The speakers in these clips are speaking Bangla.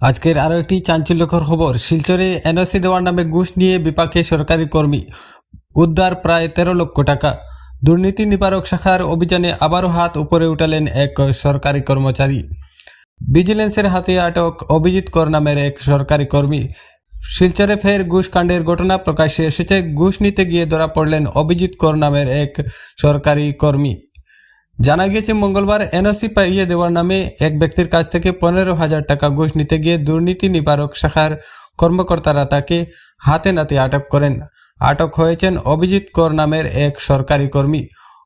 আজকের আরও একটি চাঞ্চল্যকর খবর। শিলচরে এনওসি দেওয়ার নামে ঘুষ নিয়ে বিপাকে সরকারি কর্মী, উদ্ধার প্রায় 13 লক্ষ টাকা। দুর্নীতি নিবারক শাখার অভিযানে আবারও হাত উপরে উঠালেন এক সরকারি কর্মচারী। ভিজিলেন্সের হাতে আটক অভিজিৎ কর নামের এক সরকারি কর্মী। শিলচরে ফের ঘুষ কাণ্ডের ঘটনা প্রকাশ্যে এসেছে। ঘুষ নিতে গিয়ে ধরা পড়লেন অভিজিৎ কর নামের এক সরকারি কর্মী। জানা গিয়েছে, মঙ্গলবার এনওসি পাইয়ে দেওয়ার নামে এক ব্যক্তির কাছ থেকে 15,000 টাকা ঘুষ নিতে গিয়ে দুর্নীতি নিবারক শাখার কর্মকর্তারা তাকে হাতে নাতে আটক করেন। আটক হয়েছেন অভিজিৎ কর নামের এক সরকারি কর্মী।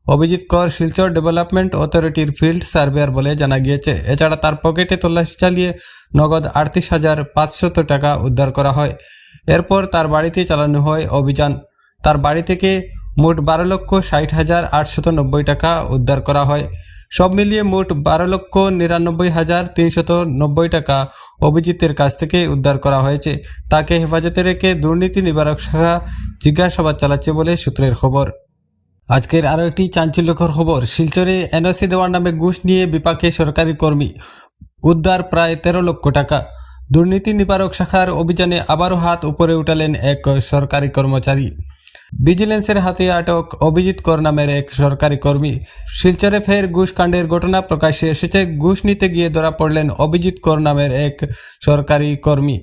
অভিজিৎ কর শিলচর ডেভেলপমেন্ট অথরিটির ফিল্ড সার্ভেয়ার বলে জানা গিয়েছে। এছাড়া তার পকেটে তল্লাশি চালিয়ে নগদ 38,500 টাকা উদ্ধার করা হয়। এরপর তার বাড়িতে চালানো হয় অভিযান। তার বাড়ি থেকে মোট 12,60,890 টাকা উদ্ধার করা হয়। সব মিলিয়ে মোট 12,99,390 টাকা অভিজিতের কাছ থেকে উদ্ধার করা হয়েছে। তাকে হেফাজতে রেখে দুর্নীতি নিবারক শাখা জিজ্ঞাসাবাদ চালাচ্ছে বলে সূত্রের খবর। আজকের আরও একটি চাঞ্চল্যকর খবর। শিলচরে এনওসি দেওয়ার নামে ঘুষ নিয়ে বিপাকে সরকারি কর্মী, উদ্ধার প্রায় 13 লক্ষ টাকা। দুর্নীতি নিবারক শাখার অভিযানে আবারও হাত উপরে উঠালেন এক সরকারি কর্মচারী। ভিজিলেন্সের হাতে আটক অভিজিৎ কর নামের এক সরকারি কর্মী। শিলচরে ফের ঘুষ কাণ্ডের ঘটনা প্রকাশ্যে এসেছে। ঘুষ নিতে গিয়ে ধরা পড়লেন অভিজিৎ কর নামের এক সরকারি কর্মী।